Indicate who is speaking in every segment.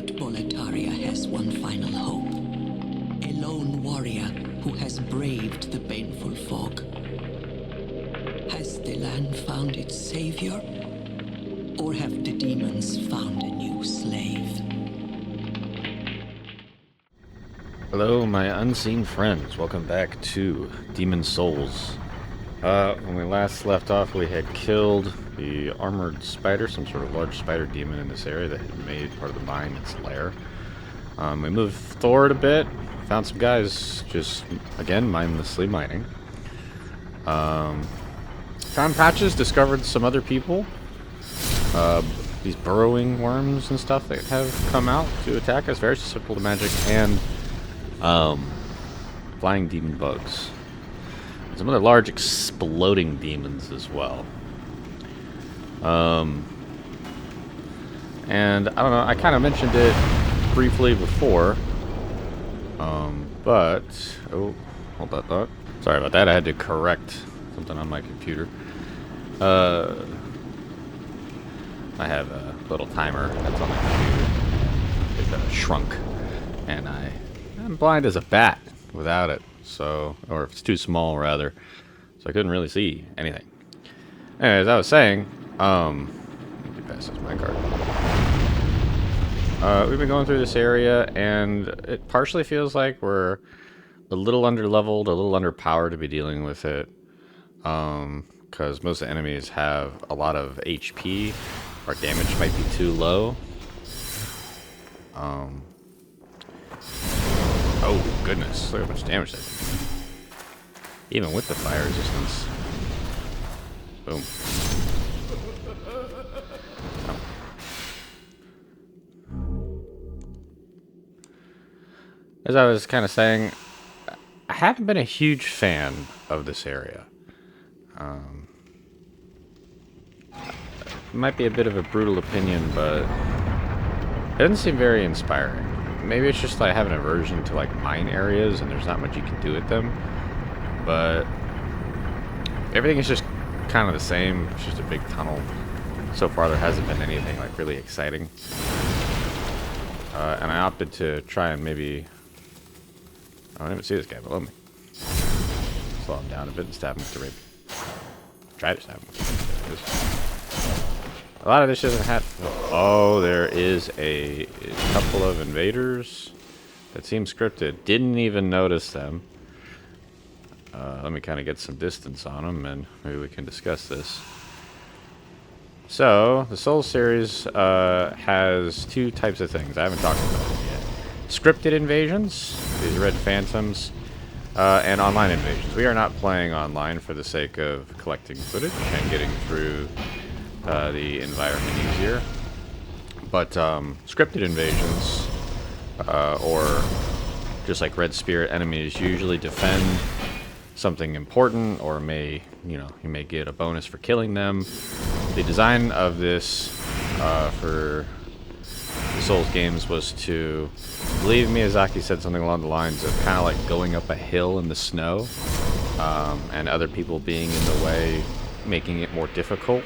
Speaker 1: But Boletaria has one final hope. A lone warrior who has braved the baneful fog. Has the land found its savior? Or have the demons found a new slave?
Speaker 2: Hello, my unseen friends. Welcome back to Demon Souls. When we last left off, we had killed the armored spider, some sort of large spider demon in this area that had made part of the mine its lair. We moved forward a bit, found some guys just, again, mindlessly mining. Found patches, discovered some other people. These burrowing worms and stuff that have come out to attack us, very susceptible to magic, and flying demon bugs. Some other large exploding demons as well. And I don't know, I kind of mentioned it briefly before. But oh, hold that thought. Sorry about that. I had to correct something on my computer. I have a little timer that's on my computer. It shrunk, and I'm blind as a bat without it. So, or if it's too small, rather. So I couldn't really see anything. Anyways, I was saying, let me get past this minecart. We've been going through this area, and it partially feels like we're a little under-leveled, a little underpowered to be dealing with it. Because most of the enemies have a lot of HP. Our damage might be too low. Oh, goodness. Look how much damage that did. Even with the fire resistance. Boom. Oh. As I was kind of saying, I haven't been a huge fan of this area. It might be a bit of a brutal opinion, but it doesn't seem very inspiring. Maybe it's just like I have an aversion to like mine areas and there's not much you can do with them. But everything is just kind of the same. It's just a big tunnel. So far there hasn't been anything like really exciting. And I opted to try and maybe... I don't even see this guy below me. Slow him down a bit and stab him with the rapier. Try to stab him with the rapier. A lot of this doesn't have... Oh, there is a couple of invaders that seem scripted. Didn't even notice them. Let me kind of get some distance on them, and maybe we can discuss this. So, the Souls series has two types of things. I haven't talked about them yet. Scripted invasions, these red phantoms, and online invasions. We are not playing online for the sake of collecting footage and getting through the environment easier. But scripted invasions, or just like Red Spirit enemies, usually defend something important, or may, you may get a bonus for killing them. The design of this for the Souls games was to, I believe Miyazaki said something along the lines of kind of like going up a hill in the snow, and other people being in the way, making it more difficult.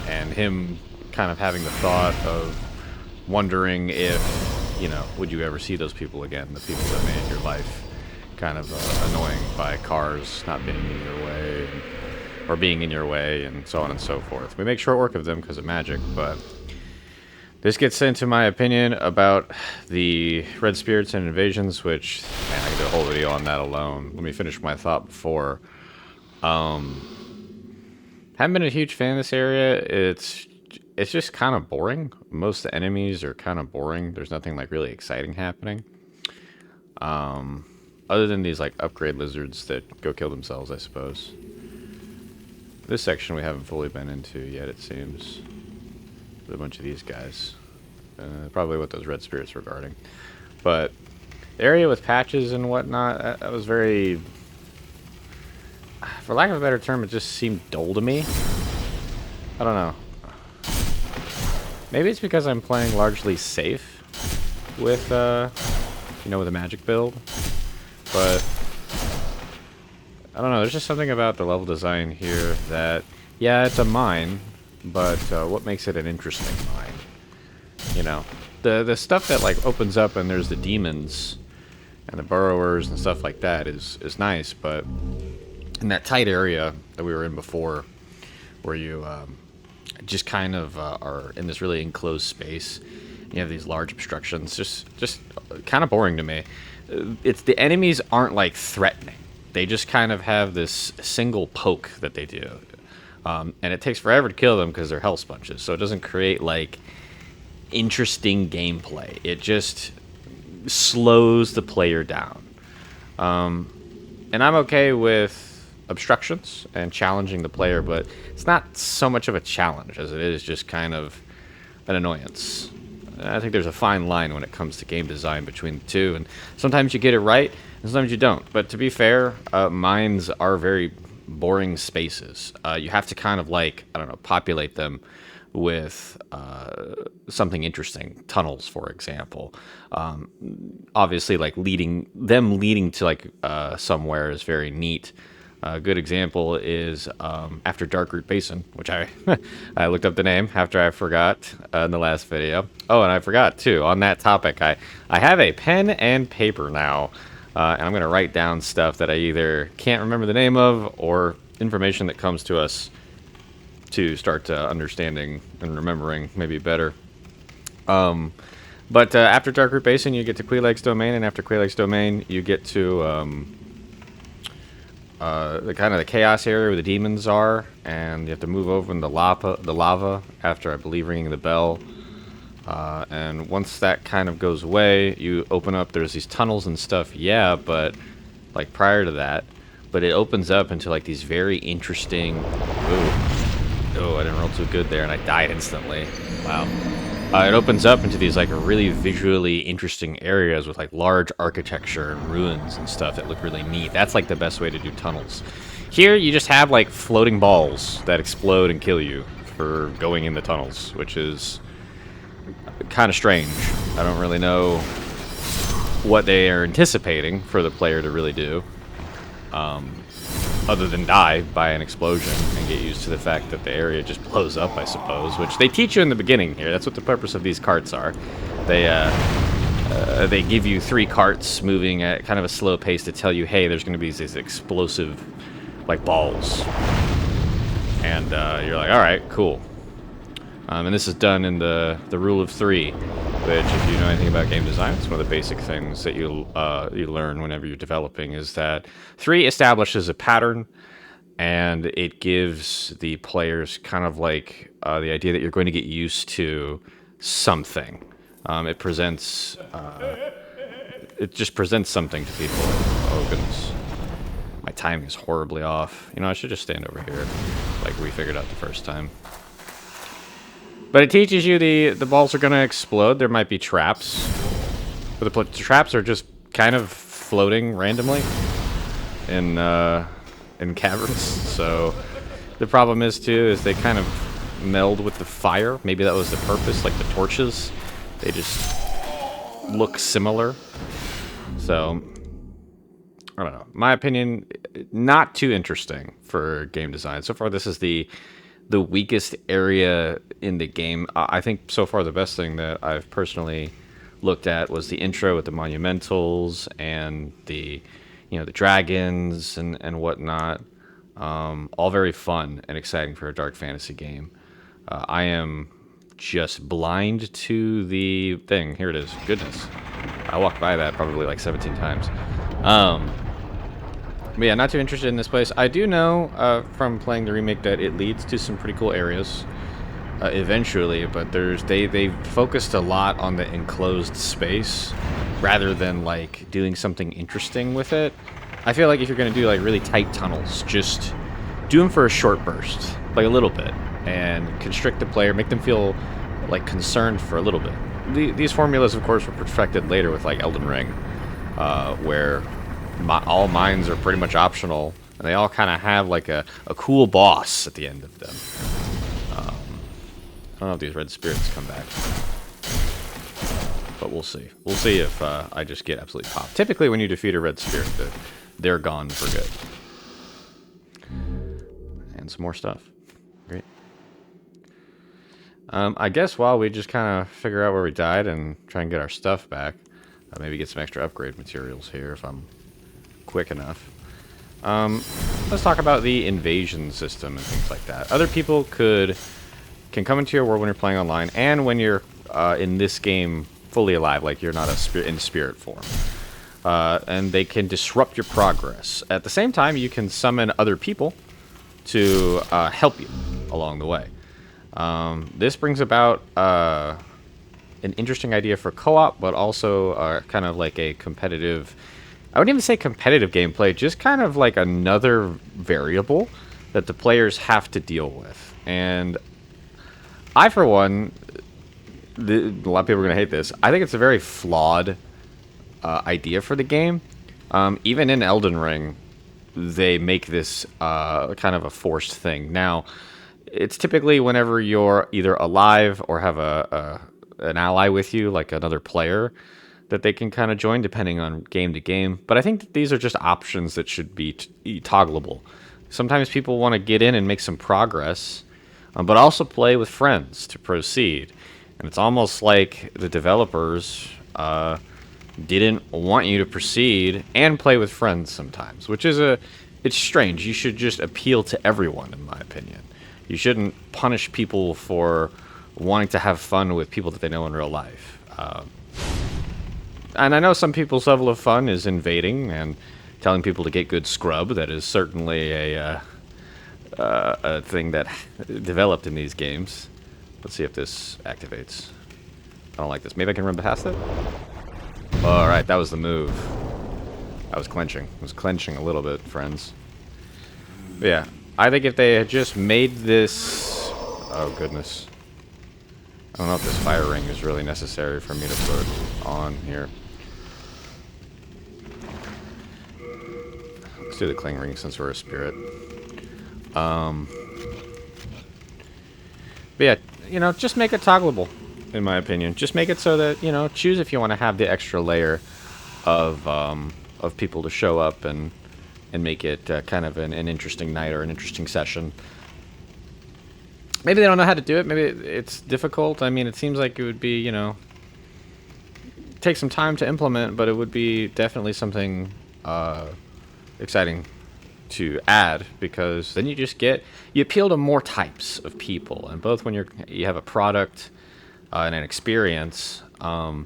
Speaker 2: And him kind of having the thought of wondering if, would you ever see those people again? The people that made your life kind of annoying by cars not being in your way, or being in your way, and so on and so forth. We make short work of them because of magic, but this gets into my opinion about the Red Spirits and Invasions, which, man, I could do a whole video on that alone. Let me finish my thought before. Haven't been a huge fan of this area. It's just kind of boring. Most of the enemies are kind of boring. There's nothing like really exciting happening. Other than these like upgrade lizards that go kill themselves, I suppose. This section we haven't fully been into yet, it seems. With a bunch of these guys. Probably what those red spirits were guarding. But the area with patches and whatnot, that was very... For lack of a better term, it just seemed dull to me. I don't know. Maybe it's because I'm playing largely safe with, with a magic build. But I don't know, there's just something about the level design here that, yeah, it's a mine, but what makes it an interesting mine? You know, the stuff that like opens up and there's the demons and the burrowers and stuff like that is nice, but in that tight area that we were in before, where you just kind of are in this really enclosed space, you have these large obstructions, just kind of boring to me. It's the enemies aren't like threatening. They just kind of have this single poke that they do. And it takes forever to kill them because they're health sponges. So it doesn't create like interesting gameplay. It just slows the player down. And I'm okay with obstructions and challenging the player, but it's not so much of a challenge as it is just kind of an annoyance. I think there's a fine line when it comes to game design between the two, and sometimes you get it right, and sometimes you don't. But to be fair, mines are very boring spaces. You have to kind of like, I don't know, populate them with something interesting. Tunnels, for example. Obviously, like leading to like somewhere is very neat. A good example is After Darkroot Basin, which I I looked up the name after I forgot in the last video. Oh, and I forgot too, on that topic, I have a pen and paper now, and I'm going to write down stuff that I either can't remember the name of or information that comes to us to start understanding and remembering maybe better. But after Darkroot Basin, you get to Quelaag's Domain, and after Quelaag's Domain, you get to the kind of the chaos area where the demons are, and you have to move over in the lava after, I believe, ringing the bell. And once that kind of goes away, you open up, there's these tunnels and stuff, yeah, but like prior to that, but it opens up into like these very interesting, oh, I didn't roll too good there, and I died instantly. Wow. It opens up into these like really visually interesting areas with like large architecture and ruins and stuff that look really neat. That's like the best way to do tunnels. Here you just have like floating balls that explode and kill you for going in the tunnels, which is kind of strange. I don't really know what they are anticipating for the player to really do, other than die by an explosion and get used to the fact that the area just blows up, I suppose, which they teach you in the beginning here. That's what the purpose of these carts are. They give you 3 carts moving at kind of a slow pace to tell you, hey, there's going to be these explosive, like, balls. And you're like, all right, cool. And this is done in the rule of 3, which, if you know anything about game design, it's one of the basic things that you learn whenever you're developing, is that 3 establishes a pattern, and it gives the players kind of like the idea that you're going to get used to something. It just presents something to people. Oh, goodness. My timing is horribly off. You know, I should just stand over here like we figured out the first time. But it teaches you the balls are going to explode. There might be traps. But the traps are just kind of floating randomly in caverns. So the problem is, too, is they kind of meld with the fire. Maybe that was the purpose, like the torches. They just look similar. So, I don't know. My opinion, not too interesting for game design. So far, this is the weakest area in the game. I think so far the best thing that I've personally looked at was the intro with the monumentals and the dragons and whatnot. All very fun and exciting for a dark fantasy game. I am just blind to the thing. Here it is. Goodness. I walked by that probably like 17 times. But yeah, not too interested in this place. I do know from playing the remake that it leads to some pretty cool areas eventually, but they focused a lot on the enclosed space rather than like doing something interesting with it. I feel like if you're going to do like really tight tunnels, just do them for a short burst, like a little bit, and constrict the player, make them feel like concerned for a little bit. These formulas, of course, were perfected later with like Elden Ring, where all mines are pretty much optional, and they all kind of have like a cool boss at the end of them. I don't know if these red spirits come back, but we'll see. We'll see if I just get absolutely popped. Typically, when you defeat a red spirit, they're gone for good. And some more stuff. Great. I guess while we just kind of figure out where we died and try and get our stuff back, maybe get some extra upgrade materials here if I'm quick enough. Let's talk about the invasion system and things like that. Other people can come into your world when you're playing online and when you're in this game fully alive, like you're not in spirit form. And they can disrupt your progress. At the same time, you can summon other people to help you along the way. This brings about an interesting idea for co-op, but also kind of like a competitive... I wouldn't even say competitive gameplay, just kind of like another variable that the players have to deal with. And I, for one, a lot of people are going to hate this, I think it's a very flawed idea for the game. Even in Elden Ring, they make this kind of a forced thing. Now, it's typically whenever you're either alive or have an ally with you, like another player, that they can kind of join depending on game to game. But I think that these are just options that should be toggleable. Sometimes people want to get in and make some progress, but also play with friends to proceed. And it's almost like the developers didn't want you to proceed and play with friends sometimes, which is it's strange. You should just appeal to everyone, in my opinion. You shouldn't punish people for wanting to have fun with people that they know in real life. And I know some people's level of fun is invading and telling people to get good scrub. That is certainly a thing that developed in these games. Let's see if this activates. I don't like this. Maybe I can run past it? Alright, that was the move. I was clenching. I was clenching a little bit, friends. But yeah, I think if they had just made this... Oh, goodness. I don't know if this fire ring is really necessary for me to put on here. Let's do the cling ring since we're a spirit. But yeah, you know, just make it toggleable, in my opinion. Just make it so that, you know, choose if you want to have the extra layer of people to show up and make it kind of an interesting night or an interesting session. Maybe they don't know how to do it. Maybe it's difficult. I mean, it seems like it would be, you know, take some time to implement, but it would be definitely something exciting to add, because then you appeal to more types of people, and both when you have a product and an experience, the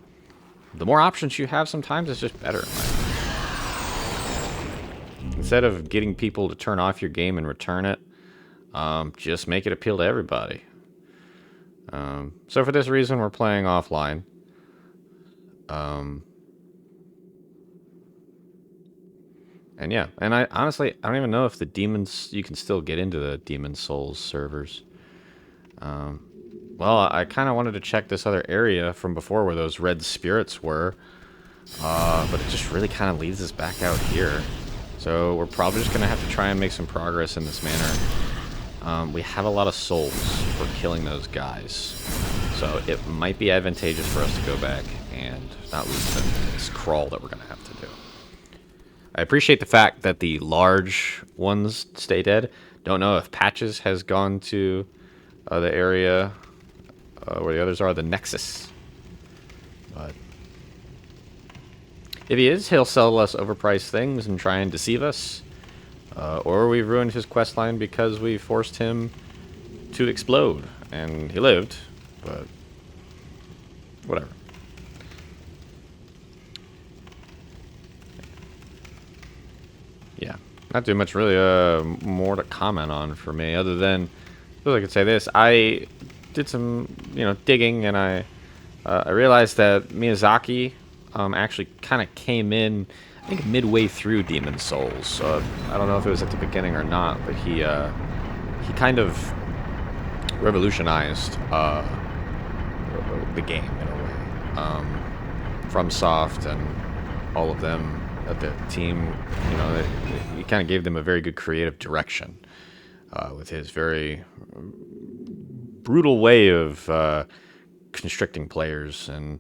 Speaker 2: more options you have, sometimes it's just better. Instead of getting people to turn off your game and return it, just make it appeal to everybody. So for this reason, we're playing offline. And yeah, and I honestly don't even know if you can still get into the Demon Souls servers. Well, I kind of wanted to check this other area from before where those red spirits were, but it just really kind of leads us back out here. So we're probably just going to have to try and make some progress in this manner. We have a lot of souls for killing those guys, so it might be advantageous for us to go back and not lose them in this crawl that we're going to have to do. I appreciate the fact that the large ones stay dead. Don't know if Patches has gone to the area where the others are, the Nexus. But if he is, he'll sell us overpriced things and try and deceive us. Or we ruined his questline because we forced him to explode. And he lived, but whatever. Yeah, not too much really more to comment on for me, other than, I suppose I could say this. I did some, you know, digging, and I realized that Miyazaki actually kind of came in, I think, midway through Demon Souls. I don't know if it was at the beginning or not, but he kind of revolutionized the game in a way. FromSoft and all of them at the team, you know, he kind of gave them a very good creative direction with his very brutal way of constricting players and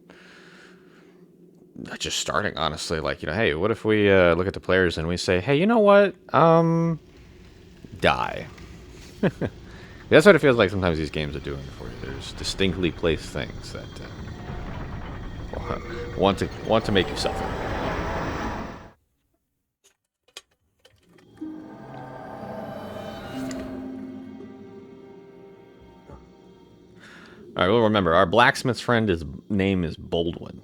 Speaker 2: just starting, honestly, like, you know, hey, what if we look at the players and we say, hey, you know what, die. That's what it feels like sometimes these games are doing for you. There's distinctly placed things that want to make you suffer. All right, we'll remember our blacksmith's friend name is Boldwin.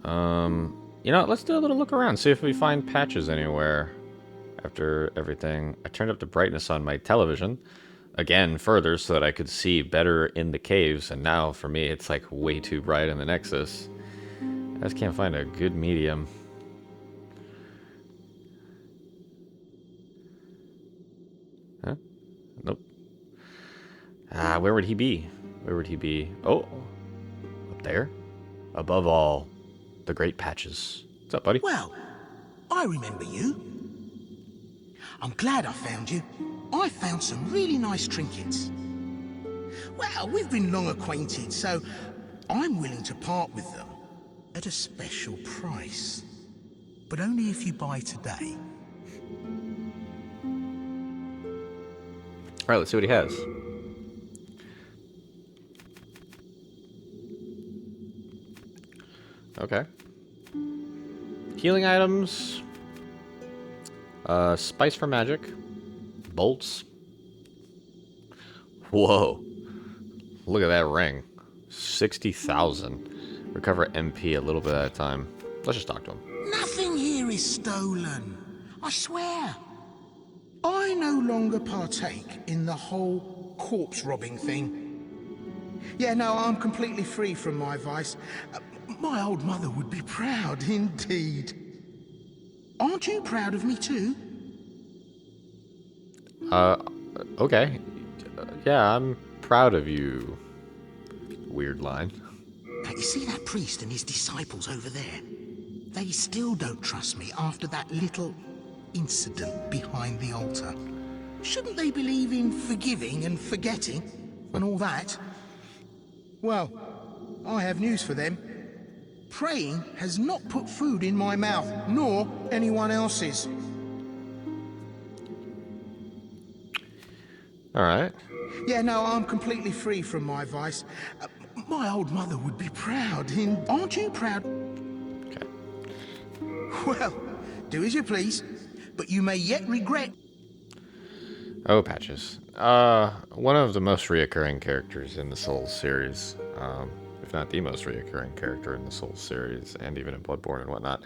Speaker 2: You know what, let's do a little look around, see if we find patches anywhere. After everything, I turned up the brightness on my television again further so that I could see better in the caves, and now for me it's like way too bright in the Nexus. I just can't find a good medium. Huh? Nope. Ah, where would he be? Where would he be? Oh, up there. Above all, the great patches. What's up, buddy?
Speaker 3: Well, I remember you. I'm glad I found you. I found some really nice trinkets. Well, we've been long acquainted, so I'm willing to part with them at a special price. But only if you buy today.
Speaker 2: Alright, let's see what he has. Okay. Healing items. Spice for magic. Bolts. Whoa. Look at that ring. 60,000. Recover MP a little bit at a time. Let's just talk to him.
Speaker 3: Nothing here is stolen. I swear. I no longer partake in the whole corpse robbing thing. Yeah, no, I'm completely free from my vice. My old mother would be proud indeed. Aren't you proud of me too?
Speaker 2: Okay. Yeah, I'm proud of you. Weird line.
Speaker 3: Now, you see that priest and his disciples over there? They still don't trust me after that little incident behind the altar. Shouldn't they believe in forgiving and forgetting and all that? Well, I have news for them. Praying has not put food in my mouth, nor anyone else's.
Speaker 2: Alright.
Speaker 3: Yeah, no, I'm completely free from my vice. My old mother would be proud. Aren't you proud?
Speaker 2: Okay.
Speaker 3: Well, do as you please, but you may yet regret.
Speaker 2: Oh, Patches. One of the most reoccurring characters in the Souls series. If not the most reoccurring character in the Souls series, and even in Bloodborne and whatnot.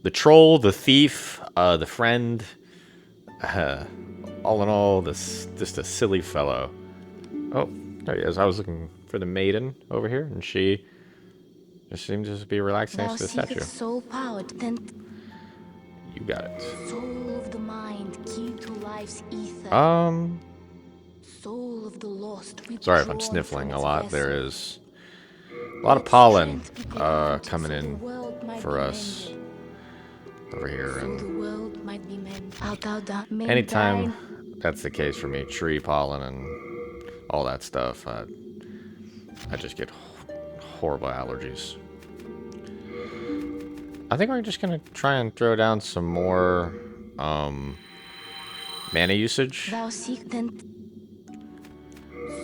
Speaker 2: The troll, the thief, the friend. All in all, just a silly fellow. Oh, there he is. I was looking for the maiden over here, and she just seemed to be relaxed next to the statue.
Speaker 4: Soul powered, then
Speaker 2: You got it.
Speaker 4: soul of the mind, key to life's ether. Soul of the lost.
Speaker 2: Sorry if I'm sniffling a lot. There is a lot of pollen coming in for us over here, and anytime that's the case for me, tree pollen and all that stuff, I just get horrible allergies. I think we're just gonna try and throw down some more mana usage.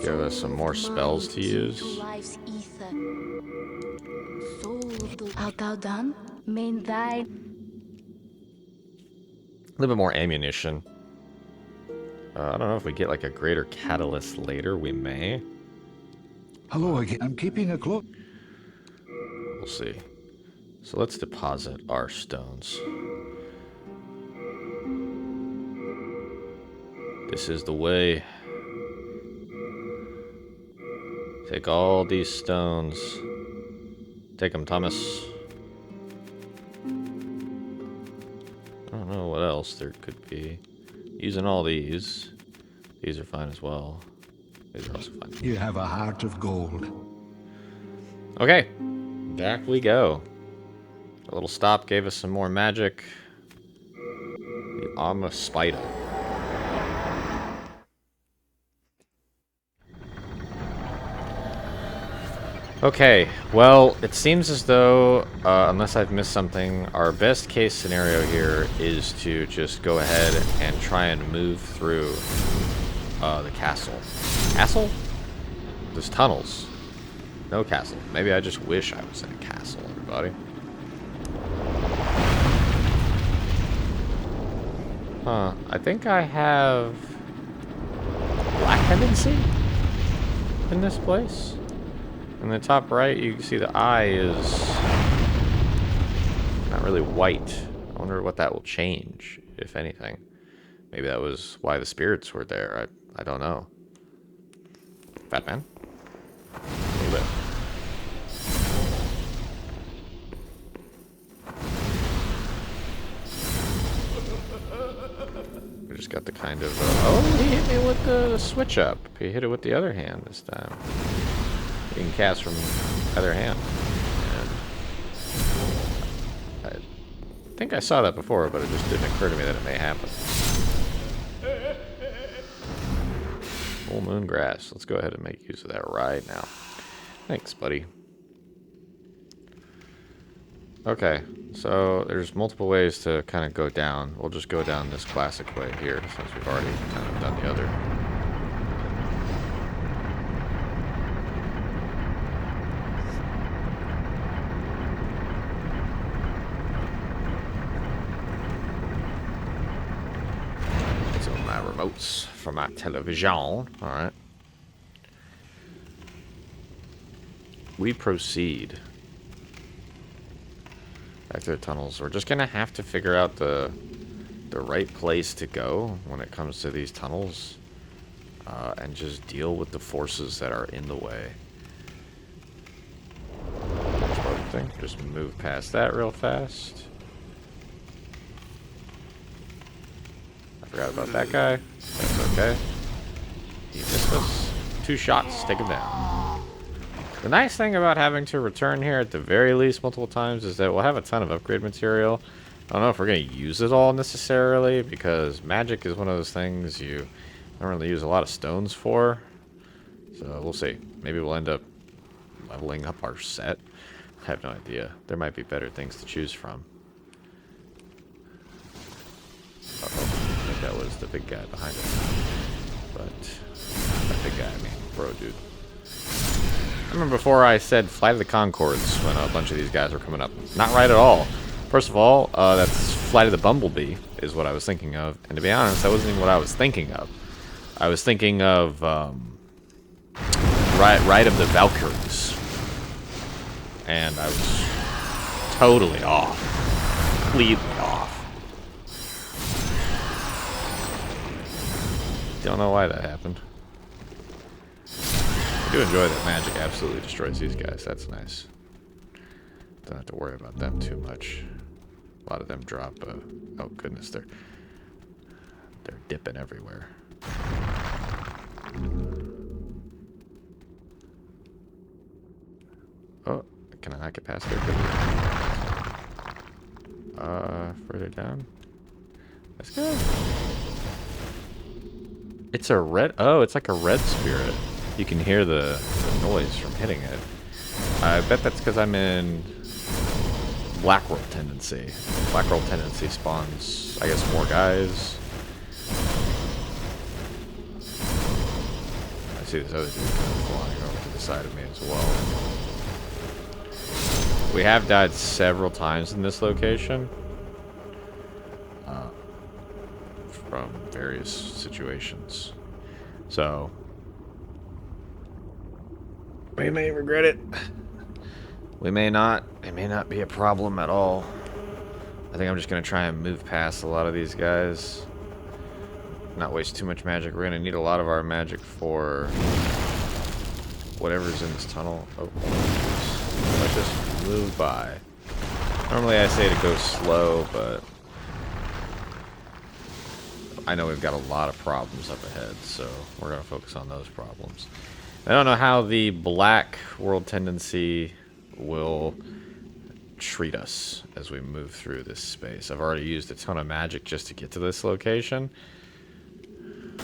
Speaker 2: Give us some more spells to use.
Speaker 4: Art thou done? Main thy.
Speaker 2: A little bit more ammunition. I don't know if we get like a greater catalyst later. We may.
Speaker 5: Hello again. I'm keeping a close.
Speaker 2: We'll see. So let's deposit our stones. This is the way. Take all these stones. Take them, Thomas. I don't know what else there could be. Using all these. These are fine as well. These are also fine.
Speaker 5: You have a heart of gold.
Speaker 2: Okay. Back we go. A little stop gave us some more magic. The Armor Spider. Okay, well, it seems as though, unless I've missed something, our best case scenario here is to just go ahead and try and move through the castle. Castle? There's tunnels. No castle. Maybe I just wish I was in a castle, everybody. Huh. I think I have black tendency in this place. In the top right, you can see the eye is not really white. I wonder what that will change, if anything. Maybe that was why the spirits were there. I don't know. Batman? A little bit. We just got the kind of... oh, he hit me with the switch up. He hit it with the other hand this time. You can cast from either hand. And I think I saw that before, but it just didn't occur to me that it may happen. Full moon grass. Let's go ahead and make use of that right now. Thanks, buddy. Okay, so there's multiple ways to kind of go down. We'll just go down this classic way here, since we've already kind of done the other. So my remotes for my television. Alright. We proceed. Back to the tunnels. We're just gonna have to figure out the right place to go when it comes to these tunnels, and just deal with the forces that are in the way. Thing. Just move past that real fast. I forgot about that guy. That's okay. He missed us. 2 shots. Take him down. The nice thing about having to return here at the very least multiple times is that we'll have a ton of upgrade material. I don't know if we're going to use it all necessarily, because magic is one of those things you don't really use a lot of stones for. So we'll see. Maybe we'll end up leveling up our set. I have no idea. There might be better things to choose from. Uh-oh. I think that was the big guy behind us. But, that big guy, I mean, bro, dude. I remember before I said Flight of the Conchords when a bunch of these guys were coming up. Not right at all. First of all, that's Flight of the Bumblebee is what I was thinking of. And to be honest, that wasn't even what I was thinking of. I was thinking of, Ride of the Valkyries. And I was totally off. Completely off. Don't know why that happened. I do enjoy that magic absolutely destroys these guys. That's nice. Don't have to worry about them too much. A lot of them drop, oh goodness, they're dipping everywhere. Oh, can I not get past there? Further down. Let's go. It's a red, oh, it's like a red spirit. You can hear the noise from hitting it. I bet that's because I'm in Black World Tendency. Black World Tendency spawns, I guess, more guys. I see this other dude kind of flying over to the side of me as well. We have died several times in this location. From various situations. So, we may regret it. We may not. It may not be a problem at all. I think I'm just going to try and move past a lot of these guys. Not waste too much magic. We're going to need a lot of our magic for whatever's in this tunnel. Oh, let's just move by. Normally I say to go slow, but I know we've got a lot of problems up ahead, so we're going to focus on those problems. I don't know how the Black World Tendency will treat us as we move through this space. I've already used a ton of magic just to get to this location. I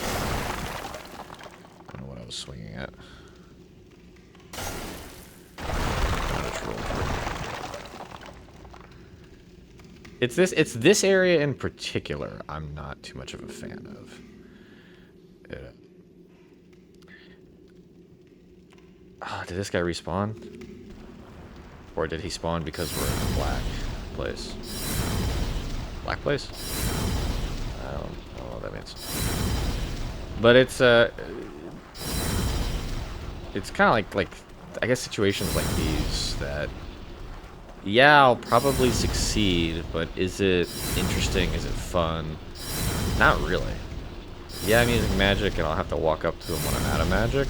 Speaker 2: don't know what I was swinging at. It's this area in particular I'm not too much of a fan of. Did this guy respawn? Or did he spawn because we're in the black place? Black place? I don't know what that means. But it's kind of like I guess situations like these that, yeah, I'll probably succeed, but is it interesting? Is it fun? Not really. Yeah, I'm using magic and I'll have to walk up to him when I'm out of magic.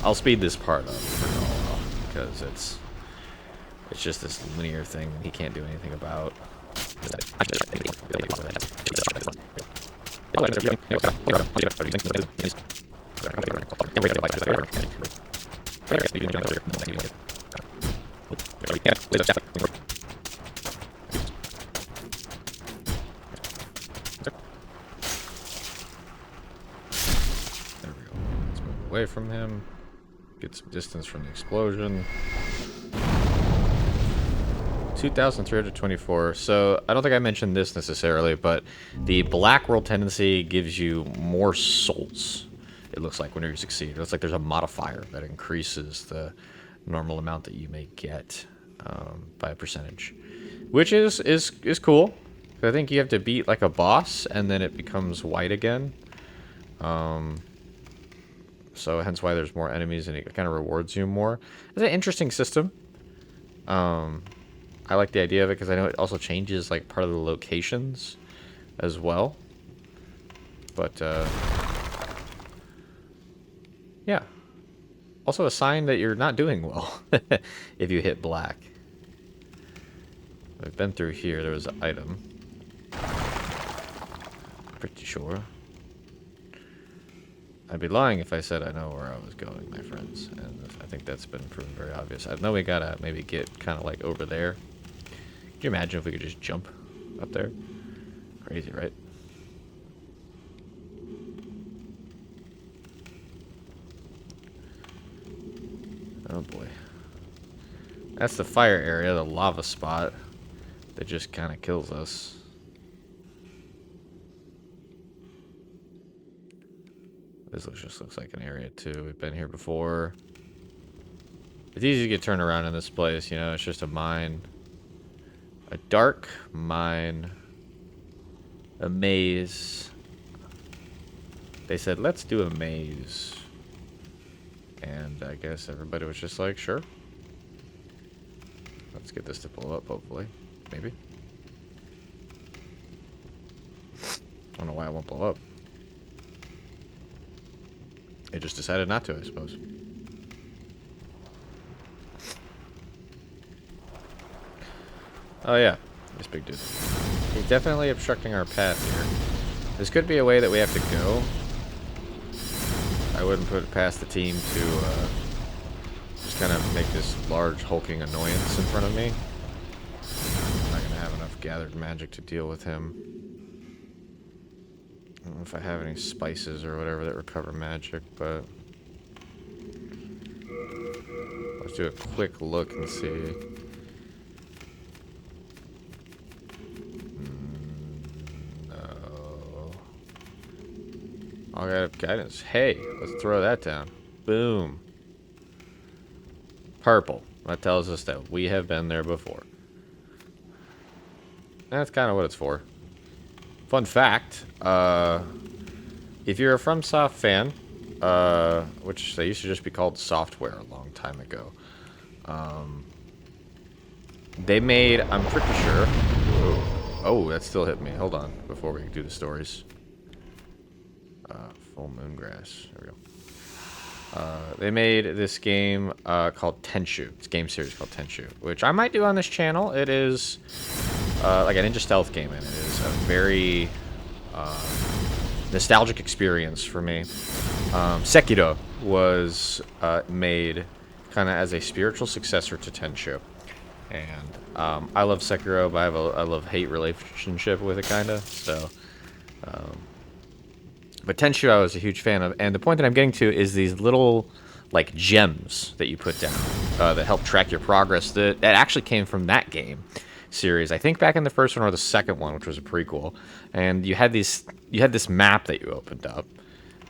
Speaker 2: I'll speed this part up for a while because it's just this linear thing he can't do anything about. Away from him, get some distance from the explosion. 2,324. So I don't think I mentioned this necessarily, but the black world tendency gives you more souls. It looks like whenever you succeed, it looks like there's a modifier that increases the normal amount that you may get by a percentage, which is cool. I think you have to beat like a boss, and then it becomes white again. So hence why there's more enemies, and it kind of rewards you more. It's an interesting system. I like the idea of it because I know it also changes like part of the locations as well. But yeah. Also a sign that you're not doing well if you hit black. I've been through here. There was an item. Pretty sure. I'd be lying if I said I know where I was going, my friends. And I think that's been proven very obvious. I know we gotta maybe get kind of like over there. Could you imagine if we could just jump up there? Crazy, right? Oh boy. That's the fire area, the lava spot that just kind of kills us. This just looks like an area too. We've been here before. It's easy to get turned around in this place, you know, it's just a mine. A dark mine. A maze. They said, let's do a maze. And I guess everybody was just like, sure. Let's get this to blow up, hopefully. Maybe. I don't know why it won't blow up. It just decided not to, I suppose. Oh yeah, this big dude. He's definitely obstructing our path here. This could be a way that we have to go. I wouldn't put it past the team to just kind of make this large hulking annoyance in front of me. I'm not going to have enough gathered magic to deal with him. I don't know if I have any spices or whatever that recover magic, but let's do a quick look and see. No. I got guidance. Hey, let's throw that down. Boom. Purple. That tells us that we have been there before. That's kind of what it's for. Fun fact, if you're a FromSoft fan, which they used to just be called Software a long time ago, they made, I'm pretty sure, oh, that still hit me. Hold on, before we do the stories. Full moon grass, there we go. They made this game called Tenchu. It's a game series called Tenchu, which I might do on this channel. It is like a ninja stealth game, and it is a very nostalgic experience for me. Sekiro was made kind of as a spiritual successor to Tenchu, and I love Sekiro, but I have a love-hate relationship with it, kind of. So, but Tenchu I was a huge fan of, and the point that I'm getting to is these little like gems that you put down. that help track your progress. That actually came from that game series. I think back in the first one or the second one, which was a prequel. And you had this map that you opened up,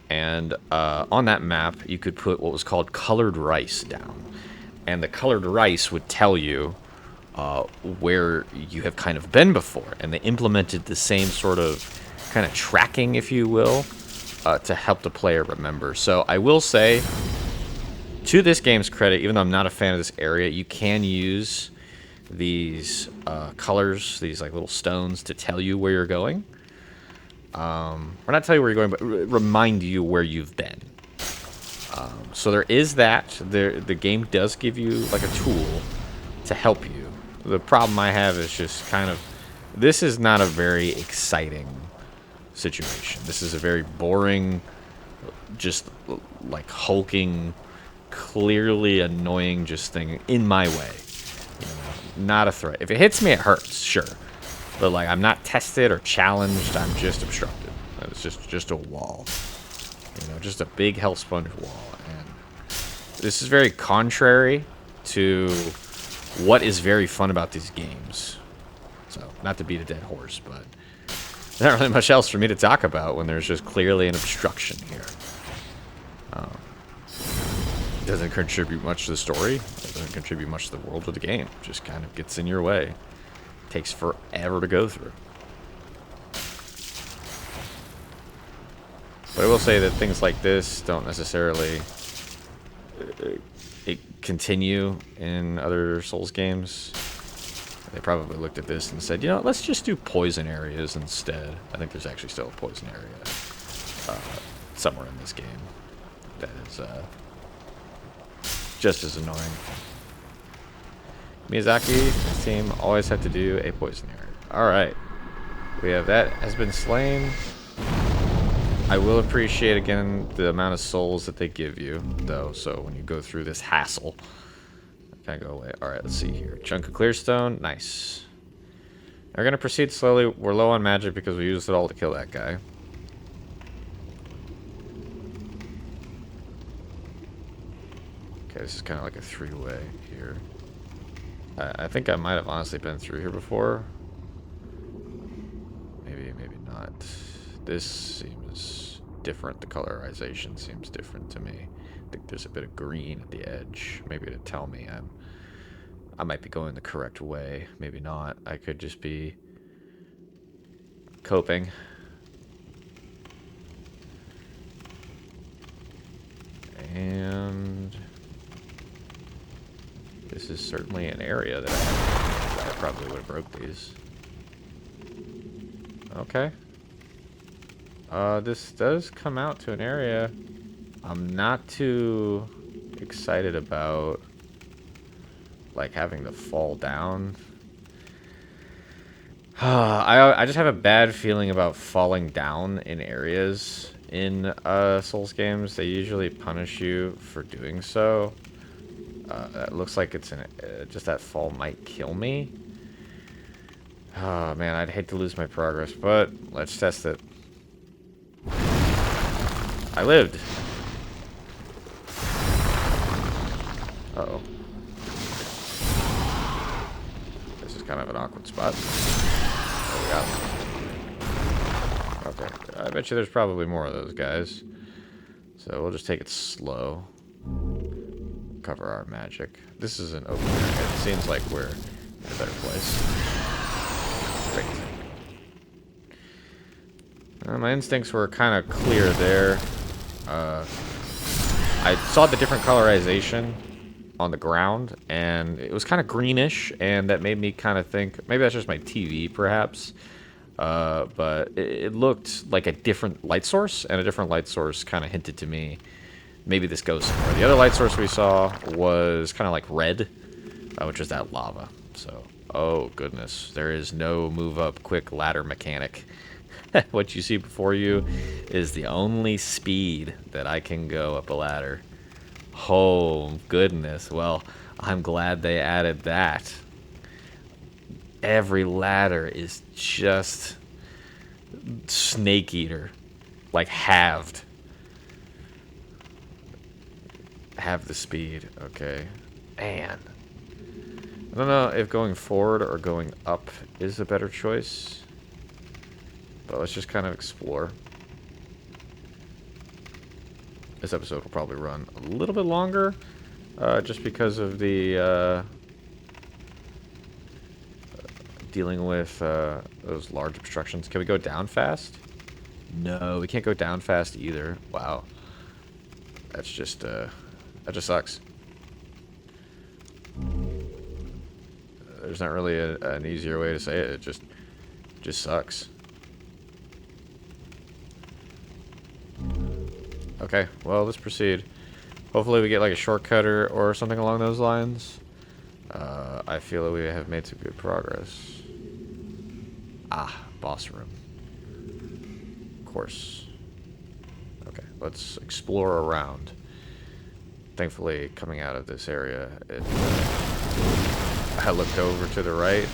Speaker 2: and on that map you could put what was called colored rice down, and the colored rice would tell you where you have kind of been before, and they implemented the same sort of kind of tracking, if you will, to help the player remember. So I will say, to this game's credit, even though I'm not a fan of this area, you can use these colors, these like little stones, to tell you where you're going. Or not tell you where you're going, but remind you where you've been. So there is that. The game does give you like a tool to help you. The problem I have is just kind of, this is not a very exciting situation. This is a very boring, just like hulking, clearly annoying just thing in my way. You know, not a threat. If it hits me, it hurts, sure. But like, I'm not tested or challenged. I'm just obstructed. It's just a wall. You know, just a big hell sponge wall. And this is very contrary to what is very fun about these games. So, not to beat a dead horse, but there's not really much else for me to talk about when there's just clearly an obstruction here. It doesn't contribute much to the story. It doesn't contribute much to the world of the game. It just kind of gets in your way. It takes forever to go through. But I will say that things like this don't necessarily continue in other Souls games. They probably looked at this and said, you know, let's just do poison areas instead. I think there's actually still a poison area somewhere in this game that is just as annoying. Miyazaki, his team always had to do a poison area. Alright. We have that has been slain. I will appreciate, again, the amount of souls that they give you, though, so when you go through this hassle, kind of go away. Alright, let's see here. Chunk of clearstone. Nice. We're going to proceed slowly. We're low on magic because we used it all to kill that guy. Okay, this is kind of like a three-way here. I think I might have honestly been through here before. Maybe, maybe not. This seems different. The colorization seems different to me. I think there's a bit of green at the edge. Maybe to tell me I might be going the correct way. Maybe not. I could just be coping. And this is certainly an area that I probably would have broke these. Okay. This does come out to an area I'm not too excited about, like, having to fall down. I just have a bad feeling about falling down in areas in Souls games. They usually punish you for doing so. It looks like it's just that fall might kill me. Oh man, I'd hate to lose my progress, but let's test it. I lived. Uh-oh. This is kind of an awkward spot. There we go. Okay, I bet you there's probably more of those guys. So we'll just take it slow. Cover our magic. This is an open area. It seems like we're in a better place. Great. My instincts were kind of clear there. I saw the different colorization on the ground, and it was kind of greenish, and that made me kind of think, maybe that's just my TV, perhaps. But it looked like a different light source, and a different light source kind of hinted to me maybe this goes somewhere. The other light source we saw was kind of like red, which is that lava. So, oh goodness, there is no move up quick ladder mechanic. What you see before you is the only speed that I can go up a ladder. Oh goodness, well, I'm glad they added that. Every ladder is just Snake Eater, like halved. Have the speed, okay. Man. I don't know if going forward or going up is a better choice. But let's just kind of explore. This episode will probably run a little bit longer. Just because of the dealing with those large obstructions. Can we go down fast? No, we can't go down fast either. Wow. That's just, that just sucks. There's not really an easier way to say it. It just sucks. Okay, well, let's proceed. Hopefully we get like a shortcut or something along those lines. I feel that we have made some good progress. Ah, boss room. Of course. Okay, let's explore around. Thankfully, coming out of this area, I looked over to the right.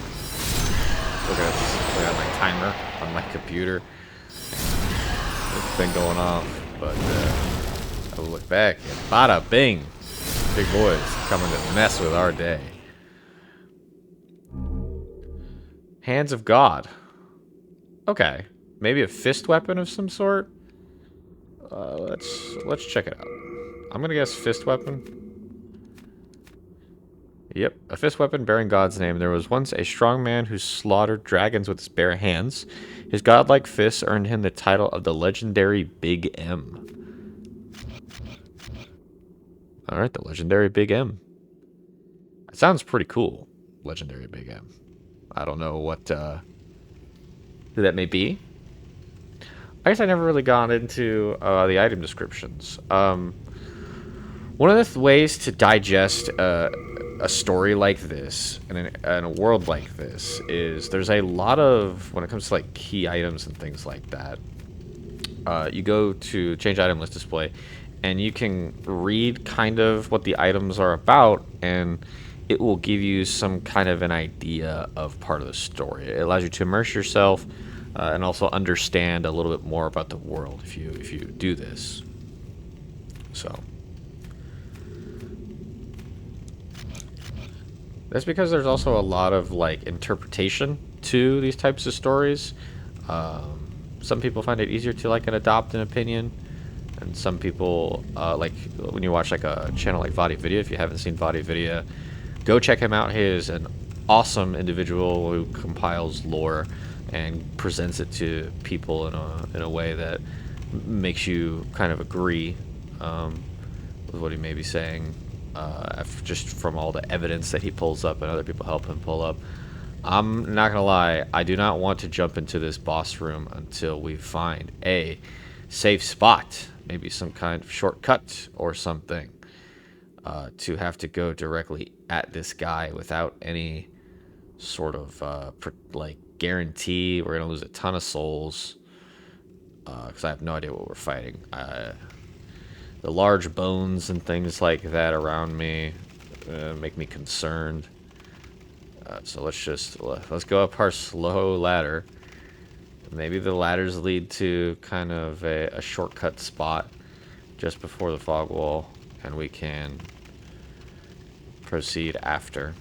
Speaker 2: Look at my timer on my computer. It's been going off. But I look back and bada bing, big boys coming to mess with our day. Hands of God. Okay, maybe a fist weapon of some sort. Let's check it out. I'm gonna guess fist weapon. Yep, a fist weapon bearing God's name. There was once a strong man who slaughtered dragons with his bare hands. His godlike fists earned him the title of the legendary Big M. Alright, the legendary Big M. It sounds pretty cool, legendary Big M. I don't know what, who that may be. I guess I never really got into the item descriptions. One of the ways to digest a story like this and a world like this is there's a lot of, when it comes to like key items and things like that, you go to change item list display and you can read kind of what the items are about, and it will give you some kind of an idea of part of the story. It allows you to immerse yourself and also understand a little bit more about the world if you do this. So that's because there's also a lot of like interpretation to these types of stories. Some people find it easier to like adopt an opinion, and some people like when you watch like a channel like Vadi Video. If you haven't seen Vadi Video, go check him out. He is an awesome individual who compiles lore and presents it to people in a way that makes you kind of agree with what he may be saying, just from all the evidence that he pulls up and other people help him pull up. I'm not gonna lie, I do not want to jump into this boss room until we find a safe spot, maybe some kind of shortcut or something, to have to go directly at this guy without any sort of like guarantee we're gonna lose a ton of souls, because I have no idea what we're fighting. The large bones and things like that around me make me concerned. So let's go up our slow ladder. Maybe the ladders lead to kind of a shortcut spot just before the fog wall, and we can proceed after.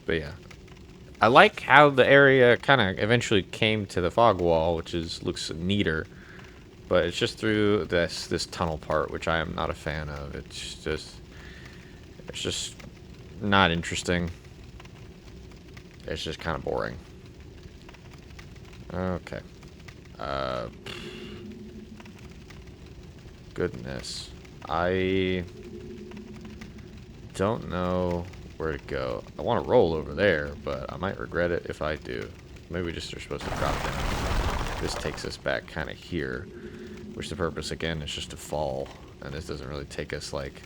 Speaker 2: But yeah, I like how the area kind of eventually came to the fog wall, which looks neater. But it's just through this tunnel part, which I am not a fan of. It's just not interesting. It's just kind of boring. Okay. Goodness. I don't know where to go. I want to roll over there, but I might regret it if I do. Maybe we just are supposed to drop down. This takes us back kind of here, which the purpose, again, is just to fall. And this doesn't really take us, like,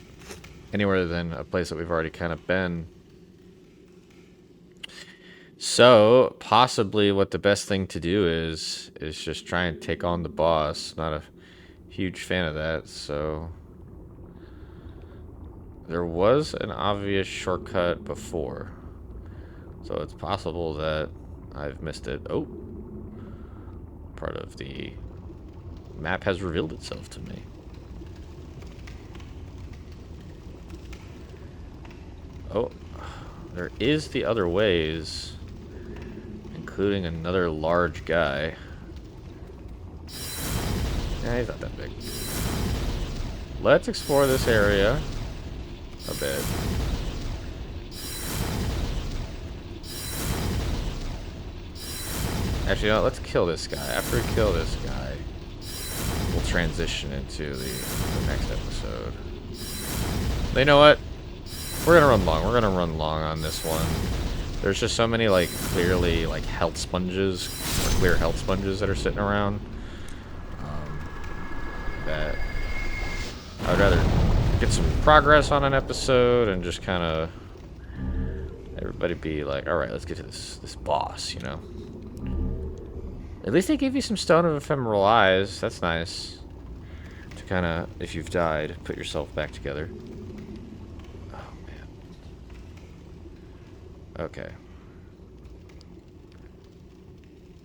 Speaker 2: anywhere than a place that we've already kind of been. So, possibly what the best thing to do is just try and take on the boss. Not a huge fan of that, so... There was an obvious shortcut before. So it's possible that I've missed it. Oh! Part of the map has revealed itself to me. Oh, there is the other ways, including another large guy. Yeah, he's not that big. Let's explore this area a bit. Actually, you know what? Let's kill this guy. After we kill this guy, we'll transition into the next episode. You know what? We're gonna run long. We're gonna run long on this one. There's just so many, like, clearly, like, health sponges, or clear health sponges that are sitting around, that I'd rather get some progress on an episode and just kind of everybody be like, all right, let's get to this boss, you know? At least they give you some Stone of Ephemeral Eyes. That's nice. To kind of, if you've died, put yourself back together. Oh, man. Okay.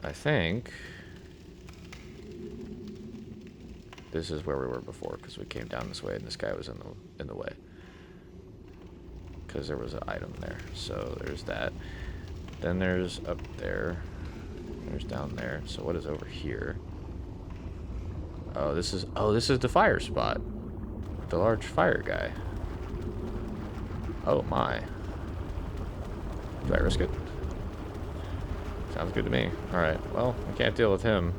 Speaker 2: I think this is where we were before, because we came down this way and this guy was in the way. Because there was an item there. So there's that. Then there's up there. There's down there. So what is over here? Oh, this is the fire spot. The large fire guy. Oh my. Do I risk it? Sounds good to me. Alright, well, I can't deal with him.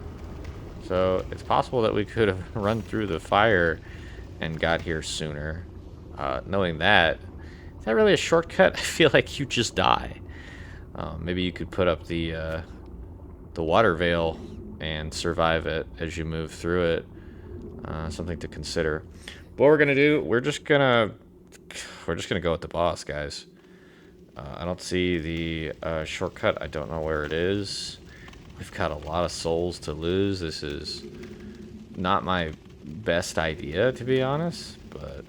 Speaker 2: So it's possible that we could have run through the fire and got here sooner. Knowing that, is that really a shortcut? I feel like you just die. Maybe you could put up the water veil and survive it as you move through it. Something to consider. What we're gonna do, we're just gonna go with the boss, guys. I don't see the shortcut. I don't know where it is. We've got a lot of souls to lose. This is not my best idea, to be honest, but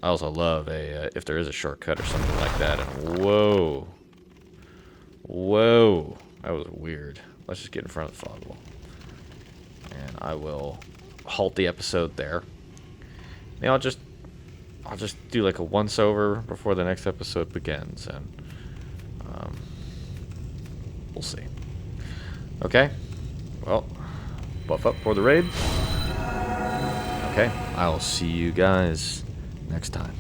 Speaker 2: I also love if there is a shortcut or something like that. And whoa. Whoa. That was weird. Let's just get in front of the fog wall. And I will halt the episode there. Maybe I'll just do like a once over before the next episode begins, and we'll see. Okay. Well, buff up for the raid. Okay. I will see you guys next time.